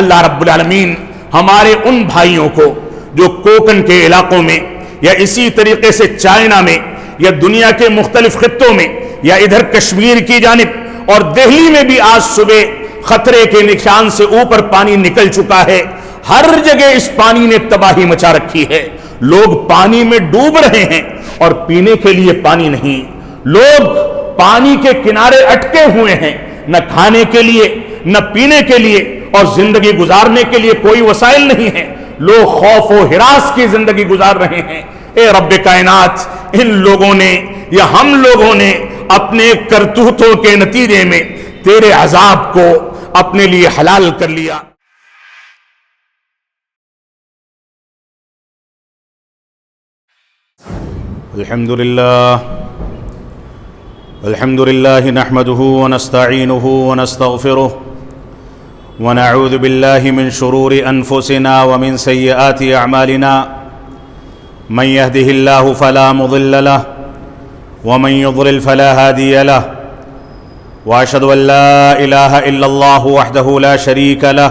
اللہ رب العالمین ہمارے ان بھائیوں کو جو کوکن کے علاقوں میں یا اسی طریقے سے چائنا میں یا دنیا کے مختلف خطوں میں یا ادھر کشمیر کی جانب اور دہلی میں بھی آج صبح خطرے کے نشان سے اوپر پانی نکل چکا ہے، ہر جگہ اس پانی نے تباہی مچا رکھی ہے۔ لوگ پانی میں ڈوب رہے ہیں اور پینے کے لیے پانی نہیں، لوگ پانی کے کنارے اٹکے ہوئے ہیں، نہ کھانے کے لیے نہ پینے کے لیے اور زندگی گزارنے کے لیے کوئی وسائل نہیں ہیں، لوگ خوف و ہراس کی زندگی گزار رہے ہیں۔ اے رب کائنات، ان لوگوں نے یا ہم لوگوں نے اپنے کرتوتوں کے نتیجے میں تیرے عذاب کو اپنے لیے حلال کر لیا۔ الحمد لله نحمده ونستعينه ونستغفره ونعوذ بالله من شرور أنفسنا ومن سيئات أعمالنا، من يهده الله فلا مضل له ومن يضلل فلا هادي له، وأشهد أن لا إله إلا الله وحده لا شريك له،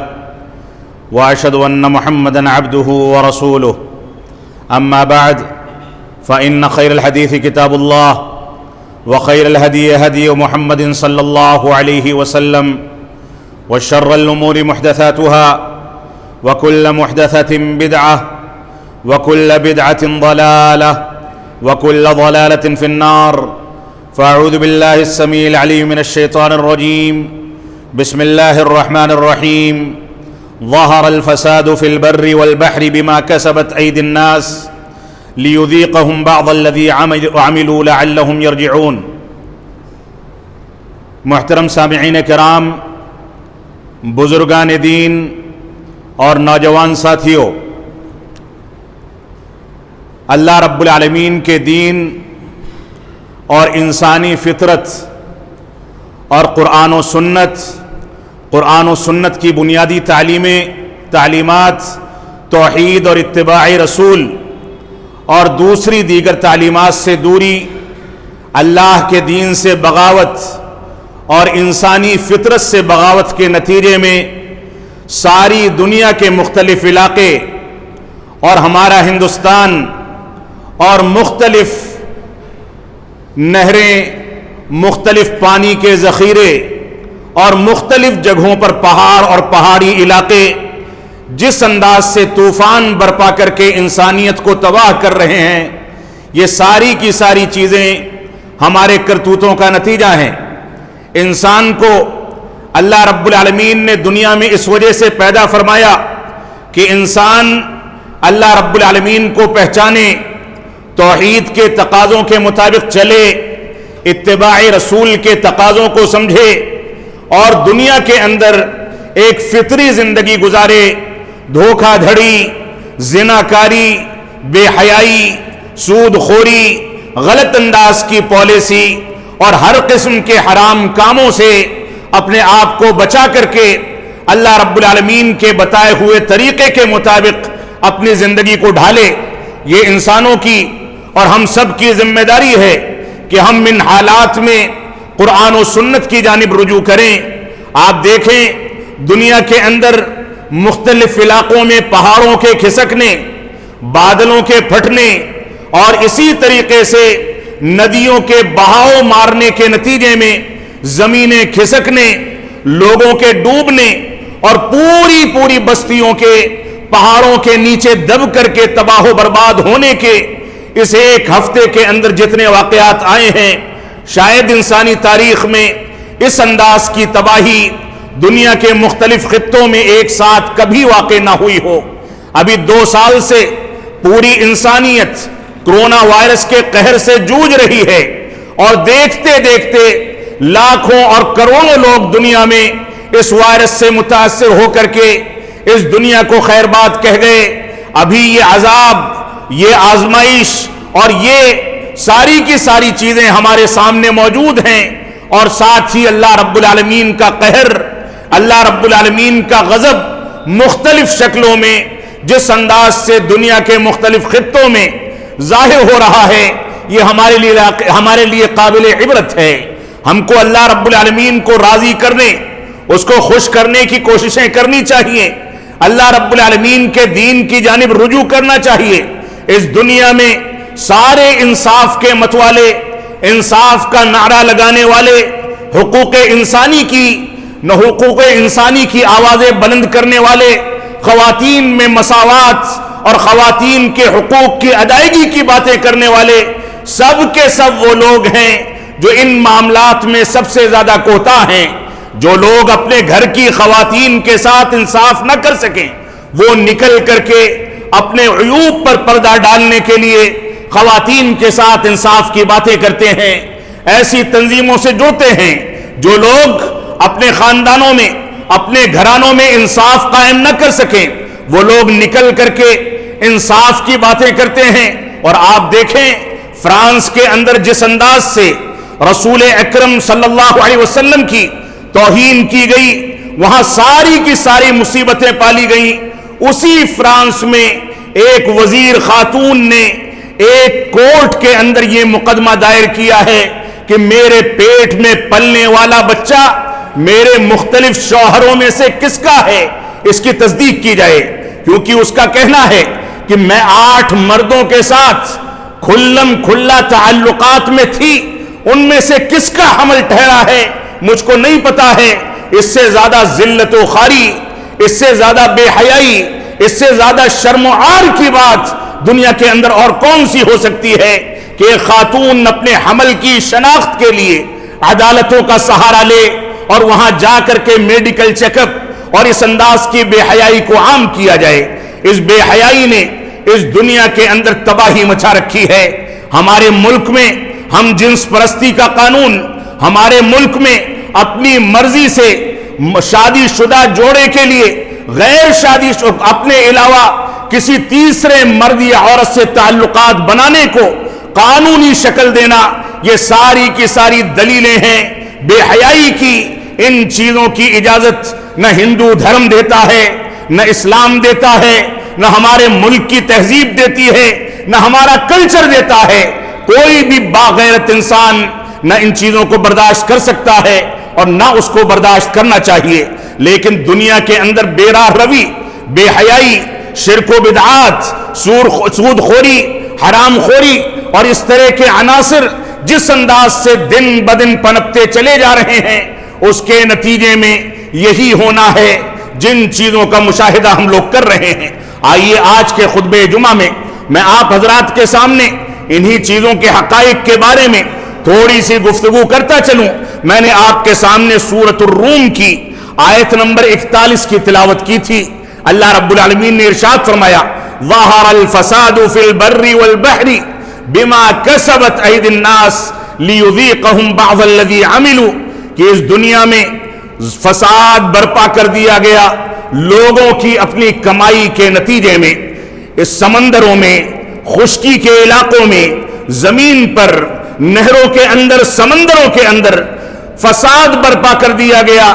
وأشهد أن محمدًا عبده ورسوله، أما بعد فإن خير الحديث كتاب الله، وخير الهدي هدي محمد صلى الله عليه وسلم، وشر الأمور محدثاتها، وكل محدثة بدعة، وكل بدعة ضلالة، وكل ضلالة في النار، فأعوذ بالله السميع العليم من الشيطان الرجيم، بسم الله الرحمن الرحيم، ظهر الفساد في البر والبحر بما كسبت أيدي الناس ليذيقهم بعض الذي عملوا لعلهم يرجعون۔ محترم سامعین کرام، بزرگان دین اور نوجوان ساتھیوں، اللہ رب العالمین کے دین اور انسانی فطرت اور قرآن و سنت کی بنیادی تعلیمات، توحید اور اتباع رسول اور دوسری دیگر تعلیمات سے دوری، اللہ کے دین سے بغاوت اور انسانی فطرت سے بغاوت کے نتیجے میں ساری دنیا کے مختلف علاقے اور ہمارا ہندوستان اور مختلف نہریں، مختلف پانی کے ذخیرے اور مختلف جگہوں پر پہاڑ اور پہاڑی علاقے جس انداز سے طوفان برپا کر کے انسانیت کو تباہ کر رہے ہیں، یہ ساری کی ساری چیزیں ہمارے کرتوتوں کا نتیجہ ہیں۔ انسان کو اللہ رب العالمین نے دنیا میں اس وجہ سے پیدا فرمایا کہ انسان اللہ رب العالمین کو پہچانے، توحید کے تقاضوں کے مطابق چلے، اتباع رسول کے تقاضوں کو سمجھے اور دنیا کے اندر ایک فطری زندگی گزارے۔ دھوکہ دھڑی، زناکاری، بے حیائی، سود خوری، غلط انداز کی پالیسی اور ہر قسم کے حرام کاموں سے اپنے آپ کو بچا کر کے اللہ رب العالمین کے بتائے ہوئے طریقے کے مطابق اپنی زندگی کو ڈھالے۔ یہ انسانوں کی اور ہم سب کی ذمہ داری ہے کہ ہم ان حالات میں قرآن و سنت کی جانب رجوع کریں۔ آپ دیکھیں دنیا کے اندر مختلف علاقوں میں پہاڑوں کے کھسکنے، بادلوں کے پھٹنے اور اسی طریقے سے ندیوں کے بہاؤ مارنے کے نتیجے میں زمینیں کھسکنے، لوگوں کے ڈوبنے اور پوری بستیوں کے پہاڑوں کے نیچے دب کر کے تباہ و برباد ہونے کے اس ایک ہفتے کے اندر جتنے واقعات آئے ہیں، شاید انسانی تاریخ میں اس انداز کی تباہی دنیا کے مختلف خطوں میں ایک ساتھ کبھی واقع نہ ہوئی ہو۔ ابھی 2 سال سے پوری انسانیت کرونا وائرس کے قہر سے جوجھ رہی ہے اور دیکھتے دیکھتے لاکھوں اور کروڑوں لوگ دنیا میں اس وائرس سے متاثر ہو کر کے اس دنیا کو خیر بات کہہ گئے۔ ابھی یہ عذاب، یہ آزمائش اور یہ ساری کی ساری چیزیں ہمارے سامنے موجود ہیں، اور ساتھ ہی اللہ رب العالمین کا قہر، اللہ رب العالمین کا غضب مختلف شکلوں میں جس انداز سے دنیا کے مختلف خطوں میں ظاہر ہو رہا ہے، یہ ہمارے لیے قابل عبرت ہے۔ ہم کو اللہ رب العالمین کو راضی کرنے، اس کو خوش کرنے کی کوششیں کرنی چاہیے، اللہ رب العالمین کے دین کی جانب رجوع کرنا چاہیے۔ اس دنیا میں سارے انصاف کے متوالے، انصاف کا نعرہ لگانے والے، حقوق انسانی کی آوازیں بلند کرنے والے، خواتین میں مساوات اور خواتین کے حقوق کی ادائیگی کی باتیں کرنے والے، سب کے سب وہ لوگ ہیں جو ان معاملات میں سب سے زیادہ کوتاہ ہیں۔ جو لوگ اپنے گھر کی خواتین کے ساتھ انصاف نہ کر سکیں، وہ نکل کر کے اپنے عیوب پر پردہ ڈالنے کے لیے خواتین کے ساتھ انصاف کی باتیں کرتے ہیں، ایسی تنظیموں سے جڑتے ہیں۔ جو لوگ اپنے خاندانوں میں، اپنے گھرانوں میں انصاف قائم نہ کر سکیں، وہ لوگ نکل کر کے انصاف کی باتیں کرتے ہیں۔ اور آپ دیکھیں فرانس کے اندر جس انداز سے رسول اکرم صلی اللہ علیہ وسلم کی توہین کی گئی، وہاں ساری کی ساری مصیبتیں پالی گئیں۔ اسی فرانس میں ایک وزیر خاتون نے ایک کورٹ کے اندر یہ مقدمہ دائر کیا ہے کہ میرے پیٹ میں پلنے والا بچہ میرے مختلف شوہروں میں سے کس کا ہے، اس کی تصدیق کی جائے، کیونکہ اس کا کہنا ہے کہ میں 8 مردوں کے ساتھ کھلم کھلا تعلقات میں تھی، ان میں سے کس کا حمل ٹھہرا ہے مجھ کو نہیں پتا ہے۔ اس سے زیادہ ذلت و خواری، اس سے زیادہ بے حیائی، اس سے زیادہ شرم و عار کی بات دنیا کے اندر اور کون سی ہو سکتی ہے کہ ایک خاتون اپنے حمل کی شناخت کے لیے عدالتوں کا سہارا لے اور وہاں جا کر کے میڈیکل چیک اپ، اور اس انداز کی بے حیائی کو عام کیا جائے۔ اس بے حیائی نے اس دنیا کے اندر تباہی مچا رکھی ہے۔ ہمارے ملک میں ہم جنس پرستی کا قانون، ہمارے ملک میں اپنی مرضی سے شادی شدہ جوڑے کے لیے غیر شادی اپنے علاوہ کسی تیسرے مرد یا عورت سے تعلقات بنانے کو قانونی شکل دینا، یہ ساری کی ساری دلیلیں ہیں بے حیائی کی۔ ان چیزوں کی اجازت نہ ہندو دھرم دیتا ہے، نہ اسلام دیتا ہے، نہ ہمارے ملک کی تہذیب دیتی ہے، نہ ہمارا کلچر دیتا ہے۔ کوئی بھی باغیرت انسان نہ ان چیزوں کو برداشت کر سکتا ہے اور نہ اس کو برداشت کرنا چاہیے۔ لیکن دنیا کے اندر بے راہ روی، بے حیائی، شرک و بدعات، سود خوری، حرام خوری اور اس طرح کے عناصر جس انداز سے دن بدن پنپتے چلے جا رہے ہیں، اس کے نتیجے میں یہی ہونا ہے جن چیزوں کا مشاہدہ ہم لوگ کر رہے ہیں۔ آئیے آج کے خطبہ جمعہ میں آپ حضرات کے سامنے انہی چیزوں کے حقائق کے بارے میں تھوڑی سی گفتگو کرتا چلوں۔ میں نے آپ کے سامنے سورۃ الروم کی آیت نمبر 41 کی تلاوت کی تھی۔ اللہ رب العالمین نے ارشاد فرمایا ظہر الفساد فی البر والبحر بما کسبت ایدی الناس لیذیقہم بعض الذی عملوا، کہ اس دنیا میں فساد برپا کر دیا گیا لوگوں کی اپنی کمائی کے نتیجے میں۔ اس سمندروں میں، خشکی کے علاقوں میں، زمین پر، نہروں کے اندر، سمندروں کے اندر فساد برپا کر دیا گیا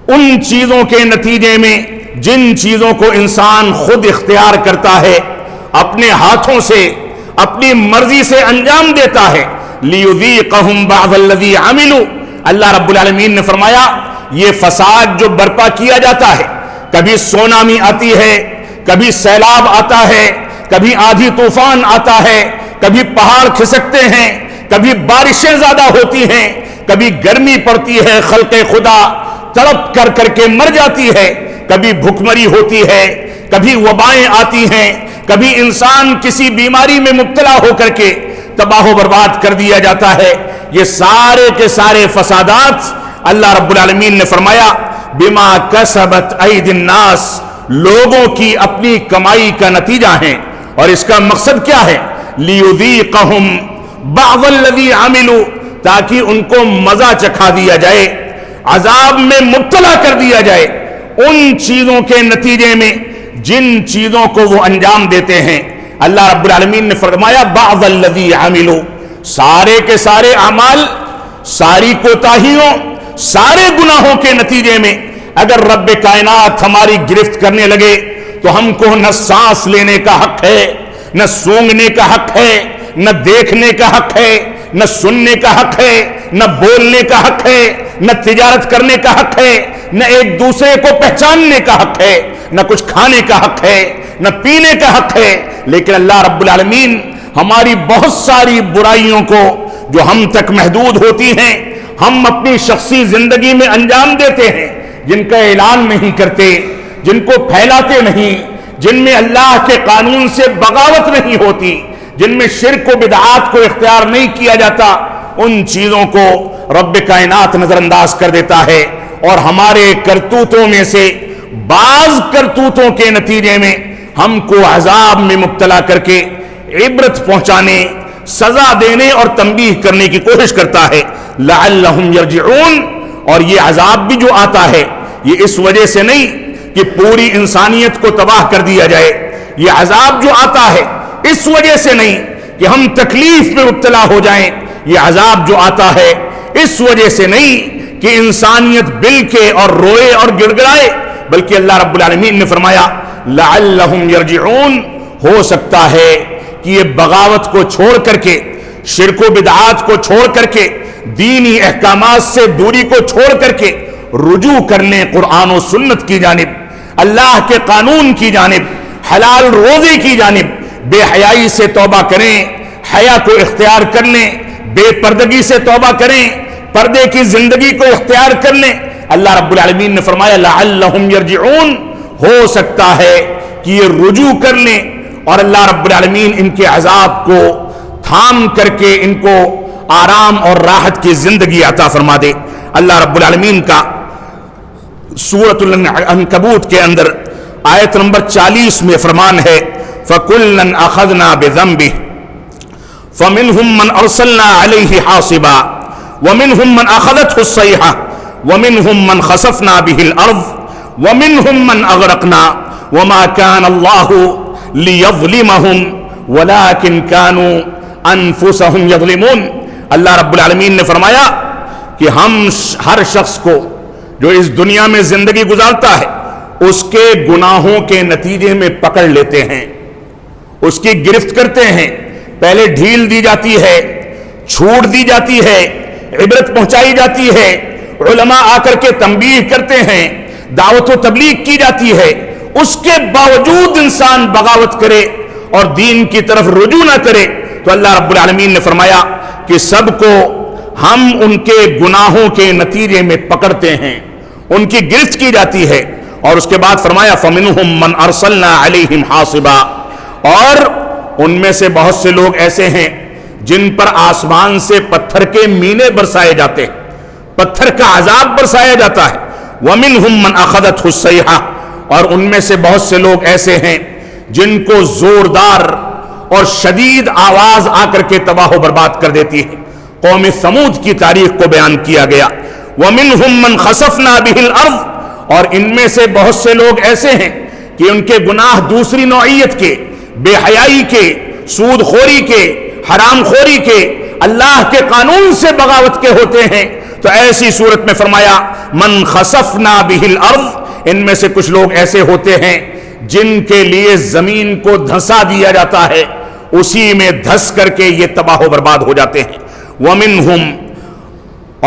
ان چیزوں کے نتیجے میں جن چیزوں کو انسان خود اختیار کرتا ہے، اپنے ہاتھوں سے، اپنی مرضی سے انجام دیتا ہے۔ لیذیقہم بعض الذی عملوا، اللہ رب العالمین نے فرمایا یہ فساد جو برپا کیا جاتا ہے، کبھی سونامی آتی ہے، کبھی سیلاب آتا ہے، کبھی آندھی طوفان آتا ہے، کبھی پہاڑ کھسکتے ہیں، کبھی بارشیں زیادہ ہوتی ہیں، کبھی گرمی پڑتی ہے، خلق خدا تڑپ کر کے مر جاتی ہے، کبھی بھوکمری ہوتی ہے، کبھی وبائیں آتی ہیں، کبھی انسان کسی بیماری میں مبتلا ہو کر کے تباہ و برباد کر دیا جاتا ہے۔ یہ سارے کے سارے فسادات اللہ رب العالمین نے فرمایا بما کسبت ایدی الناس، لوگوں کی اپنی کمائی کا نتیجہ ہیں۔ اور اس کا مقصد کیا ہے؟ لیذیقہم بعض الذی عملوا، تاکہ ان کو مزہ چکھا دیا جائے، عذاب میں مبتلا کر دیا جائے ان چیزوں کے نتیجے میں جن چیزوں کو وہ انجام دیتے ہیں۔ اللہ رب العالمین نے فرمایا بعض الذی عملوا، سارے کے سارے اعمال، ساری کوتاہیوں، سارے گناہوں کے نتیجے میں اگر رب کائنات ہماری گرفت کرنے لگے تو ہم کو نہ سانس لینے کا حق ہے، نہ سونگنے کا حق ہے، نہ دیکھنے کا حق ہے، نہ سننے کا حق ہے، نہ بولنے کا حق ہے، نہ تجارت کرنے کا حق ہے، نہ ایک دوسرے کو پہچاننے کا حق ہے، نہ کچھ کھانے کا حق ہے، نہ پینے کا حق ہے، لیکن اللہ رب العالمین ہماری بہت ساری برائیوں کو جو ہم تک محدود ہوتی ہیں، ہم اپنی شخصی زندگی میں انجام دیتے ہیں، جن کا اعلان نہیں کرتے، جن کو پھیلاتے نہیں، جن میں اللہ کے قانون سے بغاوت نہیں ہوتی، جن میں شرک و بدعات کو اختیار نہیں کیا جاتا، ان چیزوں کو رب کائنات نظر انداز کر دیتا ہے، اور ہمارے کرتوتوں میں سے بعض کرتوتوں کے نتیجے میں ہم کو عذاب میں مبتلا کر کے عبرت پہنچانے، سزا دینے اور تنبیہ کرنے کی کوشش کرتا ہے، لعلہم یرجعون۔ اور یہ عذاب بھی جو آتا ہے یہ اس وجہ سے نہیں کہ پوری انسانیت کو تباہ کر دیا جائے، یہ عذاب جو آتا ہے اس وجہ سے نہیں کہ ہم تکلیف میں مبتلا ہو جائیں، یہ عذاب جو آتا ہے اس وجہ سے نہیں کہ انسانیت بلکے اور روئے اور گڑ گڑائے، بلکہ اللہ رب العالمین نے فرمایا لعلہم یرجعون، ہو سکتا ہے کہ یہ بغاوت کو چھوڑ کر کے، شرک و بدعات کو چھوڑ کر کے، دینی احکامات سے دوری کو چھوڑ کر کے رجوع کر لیں قرآن و سنت کی جانب، اللہ کے قانون کی جانب، حلال روزے کی جانب، بے حیائی سے توبہ کریں، حیا کو اختیار کر لیں، بے پردگی سے توبہ کریں، پردے کی زندگی کو اختیار کر لیں۔ اللہ رب العالمین نے فرمایا لعلہم یرجعون، ہو سکتا ہے کہ یہ رجوع کر لیں اور اللہ رب العالمین ان کے عذاب کو تھام کر کے ان کو آرام اور راحت کی زندگی عطا فرما دے۔ اللہ رب العالمین کا سورۃ العنکبوت کے اندر آیت نمبر 40 میں فرمان ہے فَكُلًّا أَخَذْنَا بِذَنبِهِ فَمِنْهُمْ مَنْ أَرْسَلْنَا عَلَيْهِ حَاصِبًا وَمِنْهُمْ مَنْ أَخَذَتْهُ الصَّيْحَةُ وَمِنْهُمْ مَنْ خَسَفْنَا بِهِ الْأَرْضَ وَمِنْهُمْ مَنْ أَغْرَقْنَا وَمَا كَانَ اللَّهُ لِيَظْلِمَهُمْ وَلَكِنْ كَانُوا أَنفُسَهُمْ يَظْلِمُونَ۔ اللہ رب العالمین نے فرمایا کہ ہم ہر شخص کو جو اس دنیا میں زندگی گزارتا ہے اس کے گناہوں کے نتیجے میں پکڑ لیتے ہیں، اس کی گرفت کرتے ہیں، پہلے ڈھیل دی جاتی ہے، چھوٹ دی جاتی ہے، عبرت پہنچائی جاتی ہے، علماء آ کر کے تنبیہ کرتے ہیں، دعوت و تبلیغ کی جاتی ہے، اس کے باوجود انسان بغاوت کرے اور دین کی طرف رجوع نہ کرے تو اللہ رب العالمین نے فرمایا کہ سب کو ہم ان کے گناہوں کے نتیجے میں پکڑتے ہیں، ان کی گرفت کی جاتی ہے۔ اور اس کے بعد فرمایا فَمِنْهُمْ مَنْ أَرْسَلْنَا عَلَيْهِمْ حَاصِبًا، اور ان میں سے بہت سے لوگ ایسے ہیں جن پر آسمان سے پتھر کے مینے برسائے جاتے ہیں، پتھر کا عذاب برسایا جاتا ہے۔ وَمِنْهُمْ مَنْ أَخَذَتْهُ الصَّيْحَةُ، اور ان میں سے بہت سے لوگ ایسے ہیں جن کو زوردار اور شدید آواز آ کر کے تباہ و برباد کر دیتی ہے۔ قوم ثمود کی تاریخ کو بیان کیا گیا وَمِنْهُمْ مَنْ خَسَفْنَا بِهِ الْأَرْضِ، اور ان میں سے بہت سے لوگ ایسے ہیں کہ ان کے گناہ دوسری نوعیت کے، بے حیائی کے، سود خوری کے، حرام خوری کے، اللہ کے قانون سے بغاوت کے ہوتے ہیں، تو ایسی صورت میں فرمایا من خسفنا بہ الارض، ان میں سے کچھ لوگ ایسے ہوتے ہیں جن کے لیے زمین کو دھنسا دیا جاتا ہے، اسی میں دھس کر کے یہ تباہ و برباد ہو جاتے ہیں۔ ومنہم،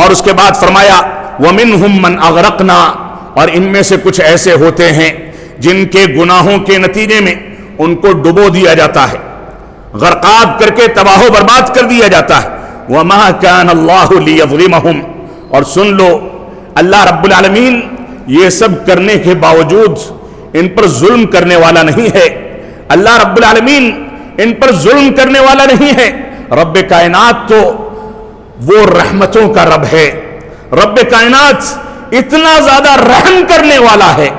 اور اس کے بعد فرمایا ومنہم من اغرقنا، اور ان میں سے کچھ ایسے ہوتے ہیں جن کے گناہوں کے نتیجے میں ان کو ڈبو دیا جاتا ہے، غرقاب کر کے تباہ و برباد کر دیا جاتا ہے۔ وَمَا كَانَ اللَّهُ لِيَظْلِمَهُمْ، اور سن لو اللہ رب العالمین یہ سب کرنے کے باوجود ان پر ظلم کرنے والا نہیں ہے، اللہ رب العالمین ان پر ظلم کرنے والا نہیں ہے۔ رب کائنات تو وہ رحمتوں کا رب ہے، رب کائنات اتنا زیادہ رحم کرنے والا ہے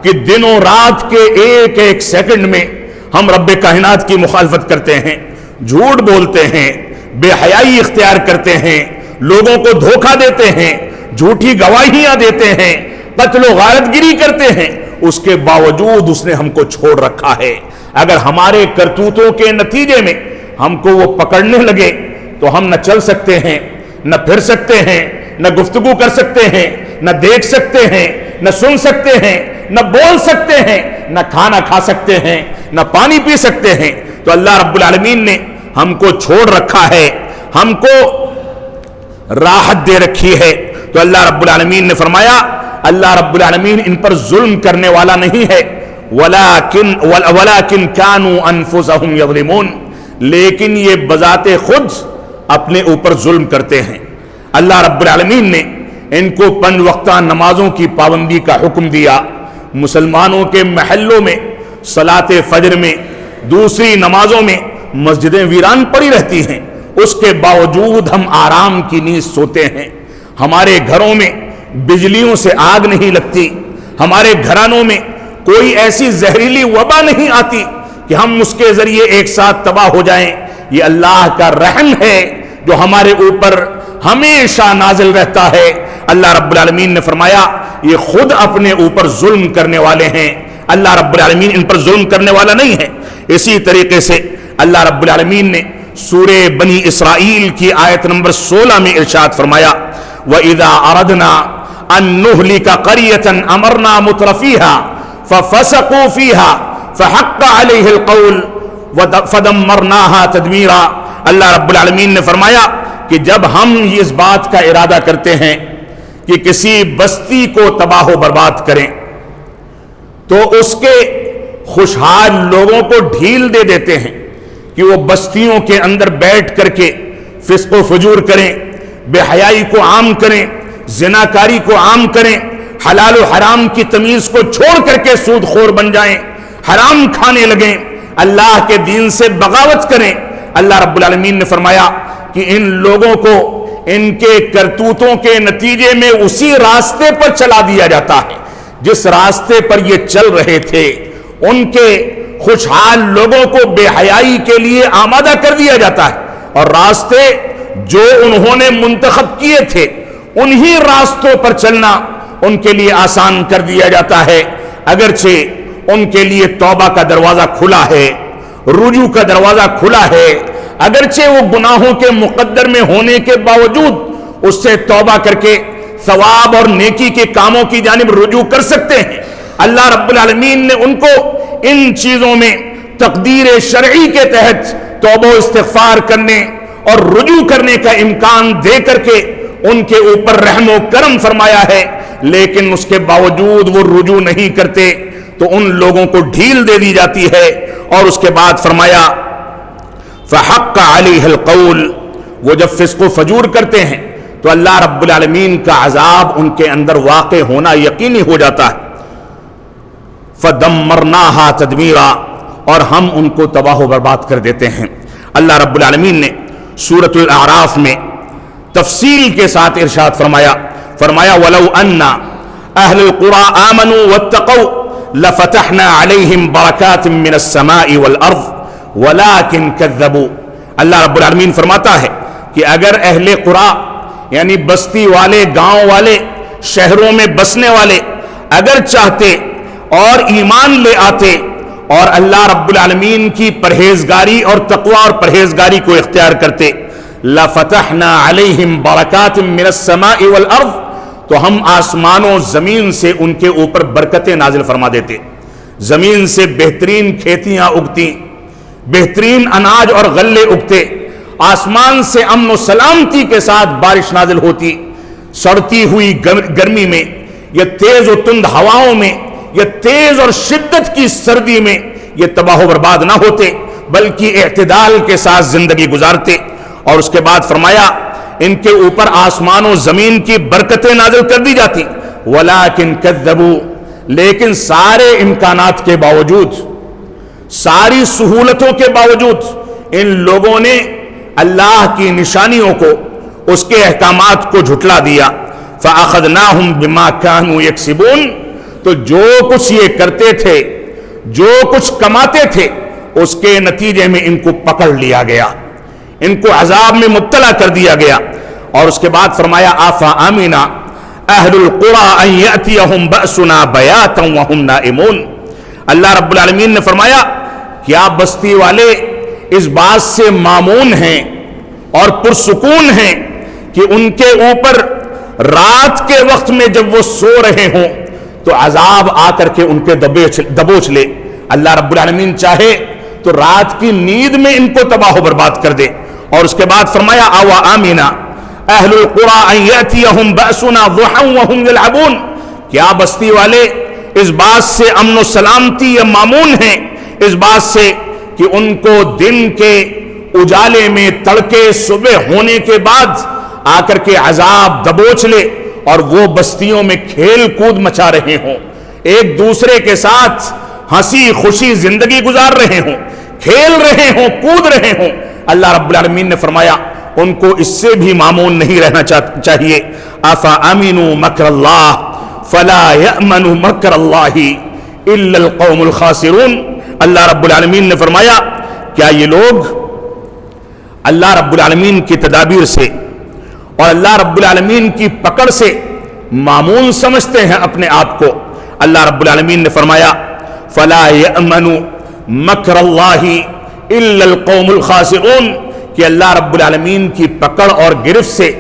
کہ دن و رات کے ایک ایک سیکنڈ میں ہم رب کائنات کی مخالفت کرتے ہیں، جھوٹ بولتے ہیں، بے حیائی اختیار کرتے ہیں، لوگوں کو دھوکہ دیتے ہیں، جھوٹی گواہیاں دیتے ہیں، قتل و غارت گری کرتے ہیں، اس کے باوجود اس نے ہم کو چھوڑ رکھا ہے۔ اگر ہمارے کرتوتوں کے نتیجے میں ہم کو وہ پکڑنے لگے تو ہم نہ چل سکتے ہیں، نہ پھر سکتے ہیں، نہ گفتگو کر سکتے ہیں، نہ دیکھ سکتے ہیں، نہ سن سکتے ہیں، نہ بول سکتے ہیں، نہ کھانا کھا سکتے ہیں، نہ پانی پی سکتے ہیں۔ تو اللہ رب العالمین نے ہم کو چھوڑ رکھا ہے، ہم کو راحت دے رکھی ہے، تو اللہ رب العالمین نے فرمایا اللہ رب العالمین ان پر ظلم کرنے والا نہیں ہے، وَلَكِنْ كَانُوا أَنفُسَهُمْ يَظْلِمُونَ، لیکن یہ بذات خود اپنے اوپر ظلم کرتے ہیں۔ اللہ رب العالمین نے ان کو 5 وقتہ نمازوں کی پابندی کا حکم دیا۔ مسلمانوں کے محلوں میں صلاۃ فجر میں دوسری نمازوں میں مسجدیں ویران پڑی رہتی ہیں، اس کے باوجود ہم آرام کی نیند سوتے ہیں۔ ہمارے گھروں میں بجلیوں سے آگ نہیں لگتی، ہمارے گھرانوں میں کوئی ایسی زہریلی وبا نہیں آتی کہ ہم اس کے ذریعے ایک ساتھ تباہ ہو جائیں۔ یہ اللہ کا رحم ہے جو ہمارے اوپر ہمیشہ نازل رہتا ہے۔ اللہ رب العالمین نے فرمایا یہ خود اپنے اوپر ظلم کرنے والے ہیں، اللہ رب العالمین ان پر ظلم کرنے والا نہیں ہے۔ اسی طریقے سے اللہ رب العالمین نے سورہ بنی اسرائیل کی آیت نمبر 16 میں ارشاد فرمایا وَإِذَا أَرَدْنَا أَن نُهْلِكَ قَرْيَةً أَمَرْنَا مُتْرَفِيهَا فَفَسَقُوا فِيهَا فَحَقَّ عَلَيْهِ الْقَوْلُ فَدَمَّرْنَاهَا تَدْمِيرًا۔ اللہ رب العالمین نے فرمایا کہ جب ہم اس بات کا ارادہ کرتے ہیں کہ کسی بستی کو تباہ و برباد کریں تو اس کے خوشحال لوگوں کو ڈھیل دے دیتے ہیں کہ وہ بستیوں کے اندر بیٹھ کر کے فسق و فجور کریں، بے حیائی کو عام کریں، زناکاری کو عام کریں، حلال و حرام کی تمیز کو چھوڑ کر کے سود خور بن جائیں، حرام کھانے لگیں، اللہ کے دین سے بغاوت کریں۔ اللہ رب العالمین نے فرمایا کہ ان لوگوں کو ان کے کرتوتوں کے نتیجے میں اسی راستے پر چلا دیا جاتا ہے جس راستے پر یہ چل رہے تھے۔ ان کے خوشحال لوگوں کو بے حیائی کے لیے آمادہ کر دیا جاتا ہے، اور راستے جو انہوں نے منتخب کیے تھے انہی راستوں پر چلنا ان کے لیے آسان کر دیا جاتا ہے۔ اگرچہ ان کے لیے توبہ کا دروازہ کھلا ہے، رجوع کا دروازہ کھلا ہے، اگرچہ وہ گناہوں کے مقدر میں ہونے کے باوجود اس سے توبہ کر کے ثواب اور نیکی کے کاموں کی جانب رجوع کر سکتے ہیں۔ اللہ رب العالمین نے ان کو ان چیزوں میں تقدیر شرعی کے تحت توبہ و استغفار کرنے اور رجوع کرنے کا امکان دے کر کے ان کے اوپر رحم و کرم فرمایا ہے، لیکن اس کے باوجود وہ رجوع نہیں کرتے تو ان لوگوں کو ڈھیل دے دی جاتی ہے۔ اور اس کے بعد فرمایا فحق علیہ القول، وہ جب فسق و فجور کرتے ہیں تو اللہ رب العالمین کا عذاب ان کے اندر واقع ہونا یقینی ہو جاتا ہے۔ فدمرناہا تدمیرا، اور ہم ان کو تباہ و برباد کر دیتے ہیں۔ اللہ رب العالمین نے سورۃ الاعراف میں تفصیل کے ساتھ ارشاد فرمایا وَلَوْ أَنَّ أَهْلَ الْقُرَىٰ آمَنُوا وَاتَّقَوْا لَفَتَحْنَا عَلَيْهِمْ بَرَكَاتٍ مِّنَ السَّمَاءِ وَالْأَرْضِ وَلَٰكِن كَذَّبُوا۔ اللہ رب العالمین فرماتا ہے کہ اگر اہل قرآ یعنی بستی والے، گاؤں والے، شہروں میں بسنے والے اگر چاہتے اور ایمان لے آتے اور اللہ رب العالمین کی پرہیزگاری اور تقوی اور پرہیزگاری کو اختیار کرتے، لَفَتَحْنَا عَلَيْهِمْ بَرَكَاتٍ مِّنَ السَّمَاءِ وَالْأَرْضِ، تو ہم آسمان و زمین سے ان کے اوپر برکتیں نازل فرما دیتے۔ زمین سے بہترین کھیتیاں اگتی، بہترین اناج اور غلے اگتے، آسمان سے امن و سلامتی کے ساتھ بارش نازل ہوتی، سڑتی ہوئی گرمی میں یا تیز و تند ہواؤں میں یا تیز اور شدت کی سردی میں یہ تباہ و برباد نہ ہوتے بلکہ اعتدال کے ساتھ زندگی گزارتے۔ اور اس کے بعد فرمایا ان کے اوپر آسمان و زمین کی برکتیں نازل کر دی جاتی، وَلَٰكِن كَذَّبُوا، لیکن سارے امکانات کے باوجود، ساری سہولتوں کے باوجود ان لوگوں نے اللہ کی نشانیوں کو، اس کے احکامات کو جھٹلا دیا۔ فَأَخَذْنَاهُمْ بِمَا كَانُوا يَكْسِبُونَ، تو جو کچھ یہ کرتے تھے، جو کچھ کماتے تھے، اس کے نتیجے میں ان کو پکڑ لیا گیا، ان کو عذاب میں مبتلا کر دیا گیا۔ اور اس کے بعد فرمایا أَفَأَمِنَ أَهْلُ الْقُرَىٰ أَن يَأْتِيَهُمْ بَأْسُنَا بَيَاتًا وَهُمْ نَائِمُونَ۔ اللہ رب العالمین نے فرمایا کیا بستی والے اس بات سے مامون ہیں اور پرسکون ہیں کہ ان کے اوپر رات کے وقت میں جب وہ سو رہے ہوں تو عذاب آ کر کے ان کے دبوچ لے؟ اللہ رب العالمین چاہے تو رات کی نیند میں ان کو تباہ و برباد کر دے۔ اور اس کے بعد فرمایا أَوَآمِنَ اہل القری ان یاتیہم بأسنا ضحا وہم یلعبون، کیا بستی والے اس بات سے امن و سلامتی یا مامون ہیں، اس بات سے کہ ان کو دن کے اجالے میں تڑکے صبح ہونے کے بعد آ کر کے عذاب دبوچ لے اور وہ بستیوں میں کھیل کود مچا رہے ہوں، ایک دوسرے کے ساتھ ہنسی خوشی زندگی گزار رہے ہوں، کھیل رہے ہوں، کود رہے ہوں۔ اللہ رب العالمین نے فرمایا ان کو اس سے بھی مامون نہیں رہنا چاہیے۔ افامنوا مکر اللہ فلا یأمن مکر اللہ الا القوم الخاسرون۔ اللہ رب العالمین نے فرمایا کیا یہ لوگ اللہ رب العالمین کی تدابیر سے اور اللہ رب العالمین کی پکڑ سے مامون سمجھتے ہیں اپنے آپ کو؟ اللہ رب العالمین نے فرمایا فلا یأمن مکر اللہ الا القوم الخاسرون، کہ اللہ رب العالمین کی پکڑ اور گرفت سے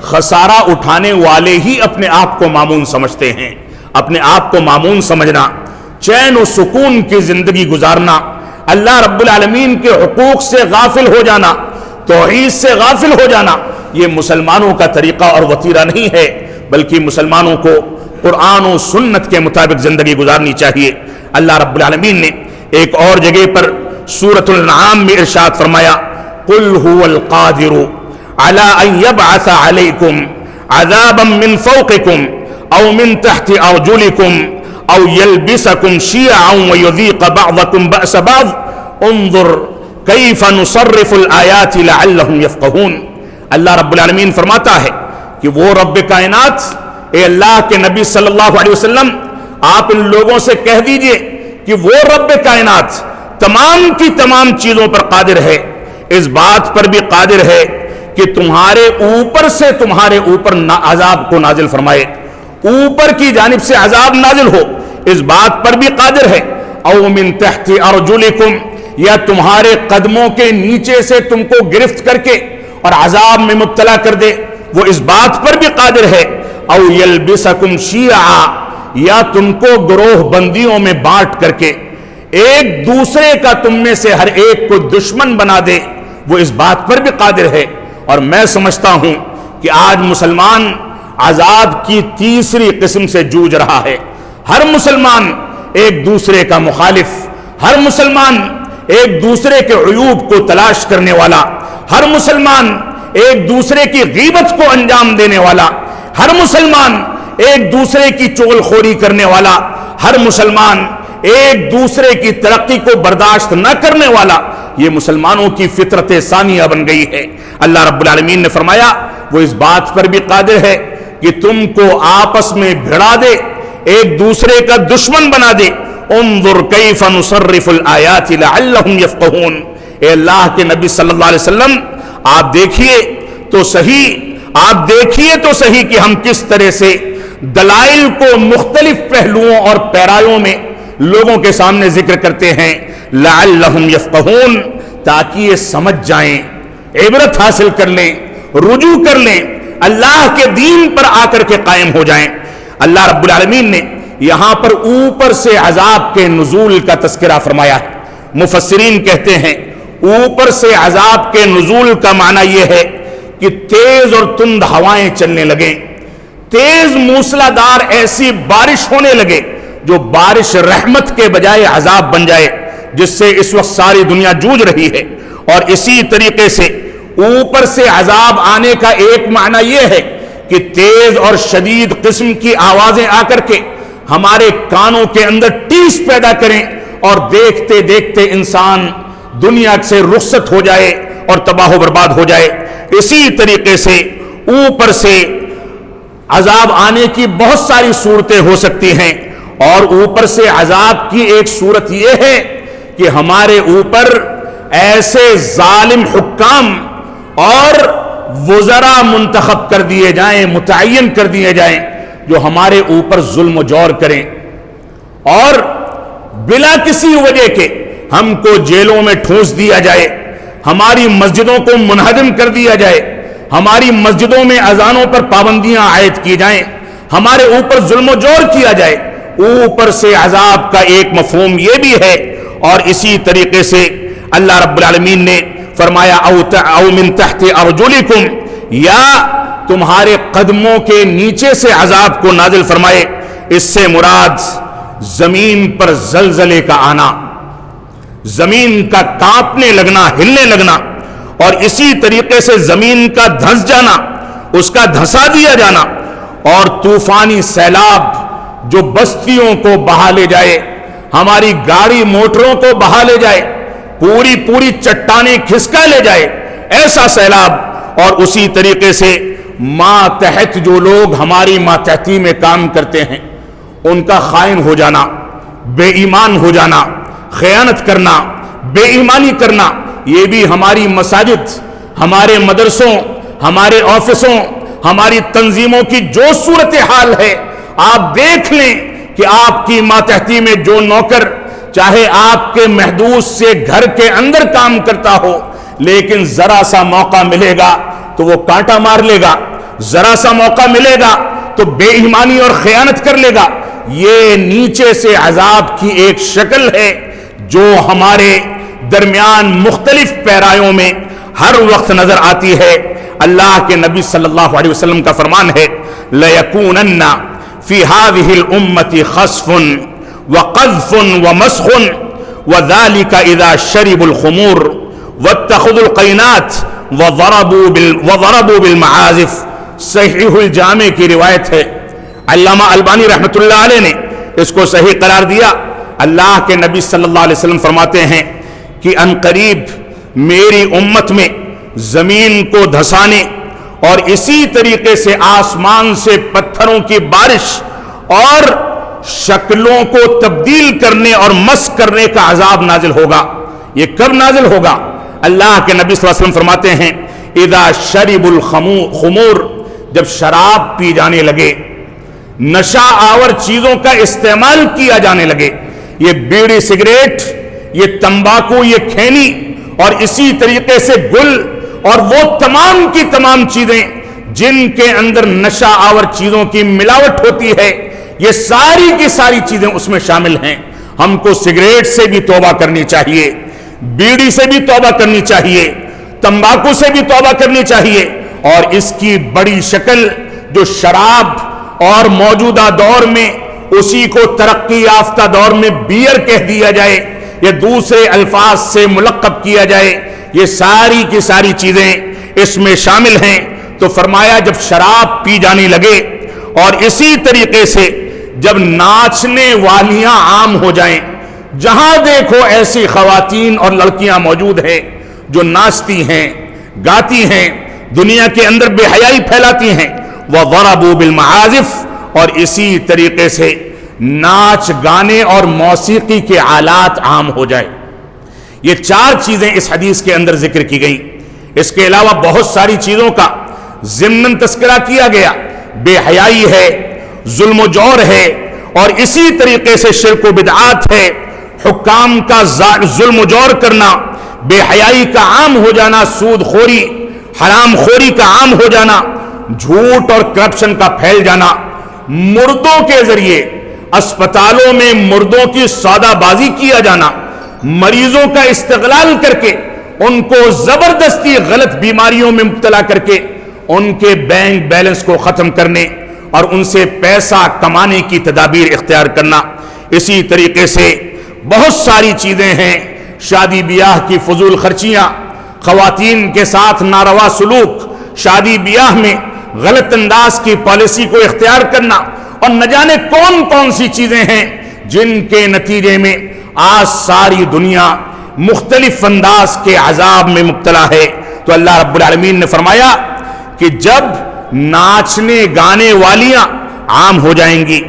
خسارہ اٹھانے والے ہی اپنے آپ کو مامون سمجھتے ہیں۔ اپنے آپ کو مامون سمجھنا، چین و سکون کی زندگی گزارنا، اللہ رب العالمین کے حقوق سے غافل ہو جانا، توحید سے غافل ہو جانا، یہ مسلمانوں کا طریقہ اور وتیرہ نہیں ہے، بلکہ مسلمانوں کو قرآن و سنت کے مطابق زندگی گزارنی چاہیے۔ اللہ رب العالمین نے ایک اور جگہ پر سورۃ الانعام میں ارشاد فرمایا قل هو القادر على ان يبعث عليكم عذابا من فوقكم او من تحت ارجلكم او يلبسكم شيعا ويذيق بعضكم بأس بعض انظر كيف نصرف الآيات لعلهم يفقهون۔ اللہ رب العالمین فرماتا ہے کہ وہ رب کائنات، اے اللہ کے نبی صلی اللہ علیہ وسلم آپ ان لوگوں سے کہہ دیجئے کہ وہ رب کائنات تمام کی تمام چیزوں پر قادر ہے، اس بات پر بھی قادر ہے کہ تمہارے اوپر سے تمہارے اوپر عذاب کو نازل فرمائے، اوپر کی جانب سے عذاب نازل ہو، اس بات پر بھی قادر ہے۔ او من تحت ارجلکم، یا تمہارے قدموں کے نیچے سے تم کو گرفت کر کے اور عذاب میں مبتلا کر دے، وہ اس بات پر بھی قادر ہے۔ او یلبسکم شیعا، یا تم کو گروہ بندیوں میں بانٹ کر کے ایک دوسرے کا تم میں سے ہر ایک کو دشمن بنا دے، وہ اس بات پر بھی قادر ہے۔ اور میں سمجھتا ہوں کہ آج مسلمان عذاب کی تیسری قسم سے جوجھ رہا ہے۔ ہر مسلمان ایک دوسرے کا مخالف، ہر مسلمان ایک دوسرے کے عیوب کو تلاش کرنے والا، ہر مسلمان ایک دوسرے کی غیبت کو انجام دینے والا، ہر مسلمان ایک دوسرے کی چغلخوری کرنے والا، ہر مسلمان ایک دوسرے کی ترقی کو برداشت نہ کرنے والا، یہ مسلمانوں کی فطرت ثانیہ بن گئی ہے۔ اللہ رب العالمین نے فرمایا وہ اس بات پر بھی قادر ہے کہ تم کو آپس میں بھڑا دے، ایک دوسرے کا دشمن بنا دے۔ انظر کیف نصرف الآیات لعلہم یفقہون۔ اے اللہ کے نبی صلی اللہ علیہ وسلم آپ دیکھیے تو صحیح کہ ہم کس طرح سے دلائل کو مختلف پہلوؤں اور پیرایوں میں لوگوں کے سامنے ذکر کرتے ہیں، لعلہم یفقہون، تاکہ یہ سمجھ جائیں، عبرت حاصل کر لیں، رجوع کر لیں، اللہ کے دین پر آ کر کے قائم ہو جائیں۔ اللہ رب العالمین نے یہاں پر اوپر سے عذاب کے نزول کا تذکرہ فرمایا ہے۔ مفسرین کہتے ہیں اوپر سے عذاب کے نزول کا معنی یہ ہے کہ تیز اور تند ہوائیں چلنے لگیں، تیز موسلادھار ایسی بارش ہونے لگے جو بارش رحمت کے بجائے عذاب بن جائے، جس سے اس وقت ساری دنیا جوجھ رہی ہے۔ اور اسی طریقے سے اوپر سے عذاب آنے کا ایک معنی یہ ہے کہ تیز اور شدید قسم کی آوازیں آ کر کے ہمارے کانوں کے اندر ٹیس پیدا کریں اور دیکھتے دیکھتے انسان دنیا سے رخصت ہو جائے اور تباہ و برباد ہو جائے۔ اسی طریقے سے اوپر سے عذاب آنے کی بہت ساری صورتیں ہو سکتی ہیں، اور اوپر سے عذاب کی ایک صورت یہ ہے کہ ہمارے اوپر ایسے ظالم حکام اور وزراء منتخب کر دیے جائیں، متعین کر دیے جائیں، جو ہمارے اوپر ظلم و جور کریں اور بلا کسی وجہ کے ہم کو جیلوں میں ٹھونس دیا جائے، ہماری مسجدوں کو منہدم کر دیا جائے، ہماری مسجدوں میں اذانوں پر پابندیاں عائد کی جائیں، ہمارے اوپر ظلم و جور کیا جائے۔ اوپر سے عذاب کا ایک مفہوم یہ بھی ہے، اور اسی طریقے سے اللہ رب العالمین نے فرمایا او من تحت ارجلکم، یا تمہارے قدموں کے نیچے سے عذاب کو نازل فرمائے، اس سے مراد زمین پر زلزلے کا آنا، زمین کا کانپنے لگنا، ہلنے لگنا، اور اسی طریقے سے زمین کا دھنس جانا، اس کا دھسا دیا جانا، اور طوفانی سیلاب جو بستیوں کو بہا لے جائے، ہماری گاڑی موٹروں کو بہا لے جائے، پوری چٹانیں کھسکا لے جائے، ایسا سیلاب، اور اسی طریقے سے ماتحت جو لوگ ہماری ماتحتی میں کام کرتے ہیں ان کا خائن ہو جانا، بے ایمان ہو جانا، خیانت کرنا، بے ایمانی کرنا، یہ بھی ہماری مساجد، ہمارے مدرسوں، ہمارے آفسوں، ہماری تنظیموں کی جو صورتحال ہے، آپ دیکھ لیں کہ آپ کی ماتحتی میں جو نوکر چاہے آپ کے محدود سے گھر کے اندر کام کرتا ہو، لیکن ذرا سا موقع ملے گا تو وہ کانٹا مار لے گا، ذرا سا موقع ملے گا تو بے ایمانی اور خیانت کر لے گا۔ یہ نیچے سے عذاب کی ایک شکل ہے جو ہمارے درمیان مختلف پیرایوں میں ہر وقت نظر آتی ہے۔ اللہ کے نبی صلی اللہ علیہ وسلم کا فرمان ہے، لَيَكُونَنَّ فِي هَذِهِ الْأُمَّةِ خَسْفٌ وَقَذْفٌ وَمَسْخٌ وَذَلِكَ إِذَا شَرِبُوا الْخُمُورَ وَاتَّخَذُوا الْقَيْنَاتِ وَضَرَبُوا بِالْمَعَازِفِ۔ صحیح الجامع کی روایت ہے، علامہ البانی رحمۃ اللہ علیہ نے اس کو صحیح قرار دیا۔ اللہ کے نبی صلی اللہ علیہ وسلم فرماتے ہیں کہ عنقریب میری امت میں زمین کو دھسانے اور اسی طریقے سے آسمان سے پتھروں کی بارش اور شکلوں کو تبدیل کرنے اور مسخ کرنے کا عذاب نازل ہوگا۔ یہ کب نازل ہوگا؟ اللہ کے نبی صلی اللہ علیہ وسلم فرماتے ہیں، اذا شرب الخمور، جب شراب پی جانے لگے، نشہ آور چیزوں کا استعمال کیا جانے لگے، یہ بیڑی سگریٹ، یہ تمباکو، یہ کھینی، اور اسی طریقے سے گل اور وہ تمام کی تمام چیزیں جن کے اندر نشہ آور چیزوں کی ملاوٹ ہوتی ہے، یہ ساری کی ساری چیزیں اس میں شامل ہیں۔ ہم کو سگریٹ سے بھی توبہ کرنی چاہیے، بیڑی سے بھی توبہ کرنی چاہیے، تمباکو سے بھی توبہ کرنی چاہیے، اور اس کی بڑی شکل جو شراب اور موجودہ دور میں اسی کو ترقی یافتہ دور میں بیئر کہہ دیا جائے یا دوسرے الفاظ سے ملقب کیا جائے، یہ ساری کی ساری چیزیں اس میں شامل ہیں۔ تو فرمایا جب شراب پی جانے لگے اور اسی طریقے سے جب ناچنے والیاں عام ہو جائیں، جہاں دیکھو ایسی خواتین اور لڑکیاں موجود ہیں جو ناچتی ہیں، گاتی ہیں، دنیا کے اندر بے حیائی پھیلاتی ہیں، وَضَرَبُوا بِالْمَعَازِفِ، اور اسی طریقے سے ناچ گانے اور موسیقی کے آلات عام ہو جائے۔ یہ چار چیزیں اس حدیث کے اندر ذکر کی گئیں۔ اس کے علاوہ بہت ساری چیزوں کا ضمناً تذکرہ کیا گیا، بے حیائی ہے، ظلم و جور ہے، اور اسی طریقے سے شرک و بدعات ہے، حکام کا ظلم و جور کرنا، بے حیائی کا عام ہو جانا، سود خوری، حرام خوری کا عام ہو جانا، جھوٹ اور کرپشن کا پھیل جانا، مردوں کے ذریعے اسپتالوں میں مردوں کی سودا بازی کیا جانا، مریضوں کا استغلال کر کے ان کو زبردستی غلط بیماریوں میں مبتلا کر کے ان کے بینک بیلنس کو ختم کرنے اور ان سے پیسہ کمانے کی تدابیر اختیار کرنا۔ اسی طریقے سے بہت ساری چیزیں ہیں، شادی بیاہ کی فضول خرچیاں، خواتین کے ساتھ ناروا سلوک، شادی بیاہ میں غلط انداز کی پالیسی کو اختیار کرنا، اور نہ جانے کون کون سی چیزیں ہیں جن کے نتیجے میں آج ساری دنیا مختلف انداز کے عذاب میں مبتلا ہے۔ تو اللہ رب العالمین نے فرمایا کہ جب ناچنے گانے والیاں عام ہو جائیں گی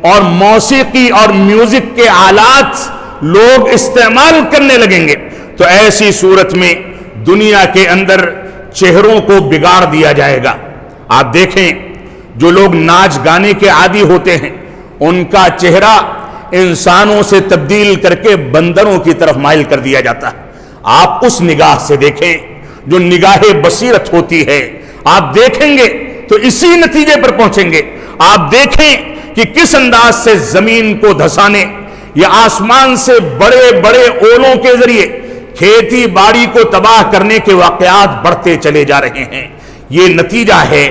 اور موسیقی اور میوزک کے آلات لوگ استعمال کرنے لگیں گے، تو ایسی صورت میں دنیا کے اندر چہروں کو بگاڑ دیا جائے گا۔ آپ دیکھیں جو لوگ ناچ گانے کے عادی ہوتے ہیں ان کا چہرہ انسانوں سے تبدیل کر کے بندروں کی طرف مائل کر دیا جاتا ہے۔ آپ اس نگاہ سے دیکھیں جو نگاہ بصیرت ہوتی ہے، آپ دیکھیں گے تو اسی نتیجے پر پہنچیں گے۔ آپ دیکھیں کہ کس انداز سے زمین کو دھسانے یا آسمان سے بڑے بڑے اولوں کے ذریعے کھیتی باڑی کو تباہ کرنے کے واقعات بڑھتے چلے جا رہے ہیں۔ یہ نتیجہ ہے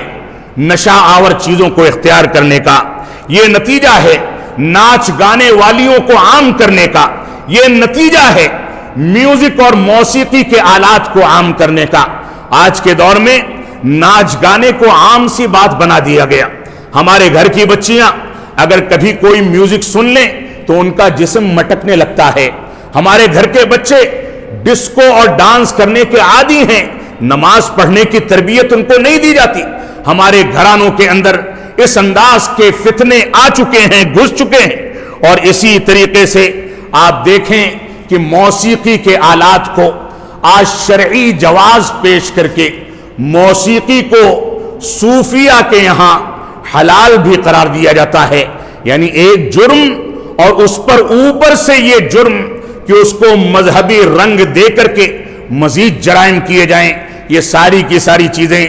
نشہ آور چیزوں کو اختیار کرنے کا، یہ نتیجہ ہے ناچ گانے والیوں کو عام کرنے کا، یہ نتیجہ ہے میوزک اور موسیقی کے آلات کو عام کرنے کا۔ آج کے دور میں ناچ گانے کو عام سی بات بنا دیا گیا۔ ہمارے گھر کی بچیاں اگر کبھی کوئی میوزک سن لیں تو ان کا جسم مٹکنے لگتا ہے۔ ہمارے گھر کے بچے ڈسکو اور ڈانس کرنے کے عادی ہیں، نماز پڑھنے کی تربیت ان کو نہیں دی جاتی۔ ہمارے گھرانوں کے اندر اس انداز کے فتنے آ چکے ہیں، گھس چکے ہیں۔ اور اسی طریقے سے آپ دیکھیں کہ موسیقی کے آلات کو آج شرعی جواز پیش کر کے موسیقی کو صوفیہ کے یہاں حلال بھی قرار دیا جاتا ہے۔ یعنی ایک جرم اور اس پر اوپر سے یہ جرم کہ اس کو مذہبی رنگ دے کر کے مزید جرائم کیے جائیں، یہ ساری کی ساری چیزیں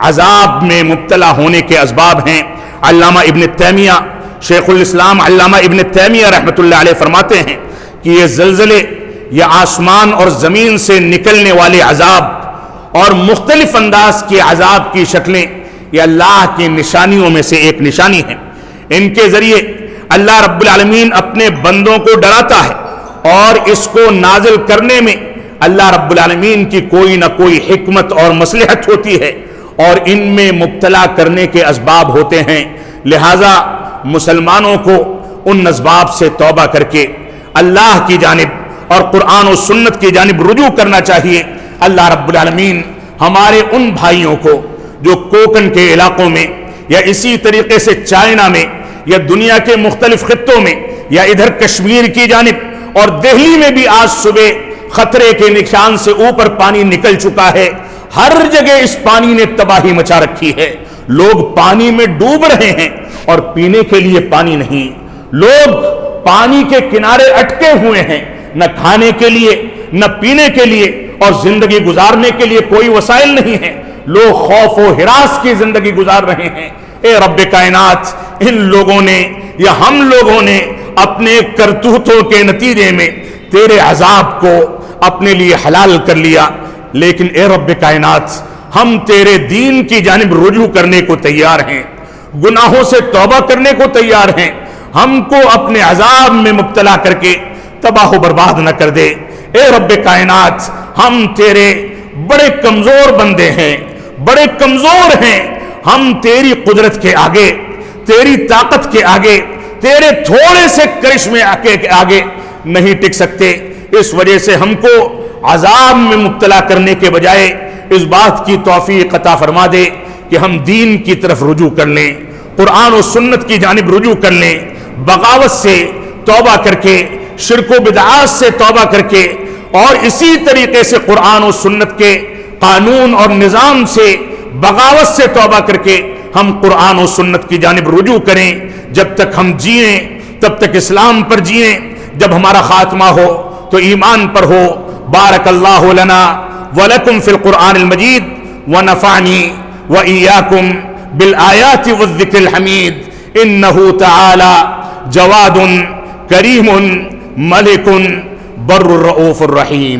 عذاب میں مبتلا ہونے کے اسباب ہیں۔ علامہ ابن تیمیہ، شیخ الاسلام علامہ ابن تیمیہ رحمۃ اللہ علیہ فرماتے ہیں کہ یہ زلزلے، یہ آسمان اور زمین سے نکلنے والے عذاب اور مختلف انداز کے عذاب کی شکلیں یہ اللہ کی نشانیوں میں سے ایک نشانی ہے۔ ان کے ذریعے اللہ رب العالمین اپنے بندوں کو ڈراتا ہے، اور اس کو نازل کرنے میں اللہ رب العالمین کی کوئی نہ کوئی حکمت اور مصلحت ہوتی ہے، اور ان میں مبتلا کرنے کے اسباب ہوتے ہیں۔ لہذا مسلمانوں کو ان اسباب سے توبہ کر کے اللہ کی جانب اور قرآن و سنت کی جانب رجوع کرنا چاہیے۔ اللہ رب العالمین ہمارے ان بھائیوں کو جو کوکن کے علاقوں میں یا اسی طریقے سے چائنا میں یا دنیا کے مختلف خطوں میں یا ادھر کشمیر کی جانب اور دہلی میں بھی آج صبح خطرے کے نشان سے اوپر پانی نکل چکا ہے، ہر جگہ اس پانی نے تباہی مچا رکھی ہے۔ لوگ پانی میں ڈوب رہے ہیں اور پینے کے لیے پانی نہیں، لوگ پانی کے کنارے اٹکے ہوئے ہیں، نہ کھانے کے لیے نہ پینے کے لیے اور زندگی گزارنے کے لیے کوئی وسائل نہیں ہیں۔ لوگ خوف و ہراس کی زندگی گزار رہے ہیں۔ اے رب کائنات، ان لوگوں نے یا ہم لوگوں نے اپنے کرتوتوں کے نتیجے میں تیرے عذاب کو اپنے لیے حلال کر لیا، لیکن اے رب کائنات ہم تیرے دین کی جانب رجوع کرنے کو تیار ہیں، گناہوں سے توبہ کرنے کو تیار ہیں۔ ہم کو اپنے عذاب میں مبتلا کر کے تباہ و برباد نہ کر دے۔ اے رب کائنات ہم تیرے بڑے کمزور بندے ہیں، بڑے کمزور ہیں، ہم تیری قدرت کے آگے، تیری طاقت کے آگے، تیرے تھوڑے سے کرشمے کے آگے نہیں ٹک سکتے۔ اس وجہ سے ہم کو عذاب میں مبتلا کرنے کے بجائے اس بات کی توفیق عطا فرما دے کہ ہم دین کی طرف رجوع کر لیں، قرآن و سنت کی جانب رجوع کر لیں، بغاوت سے توبہ کر کے، شرک و بدعات سے توبہ کر کے، اور اسی طریقے سے قرآن و سنت کے قانون اور نظام سے بغاوت سے توبہ کر کے ہم قرآن و سنت کی جانب رجوع کریں۔ جب تک ہم جئیں تب تک اسلام پر جئیں، جب ہمارا خاتمہ ہو تو ایمان پر ہو۔ بارک اللہ لنا ولکم فی القرآن المجید ونفعنی وإیاکم بالآیات والذکر الحمید انہ تعالی جواد کریم ملک بر الرؤوف الرحیم۔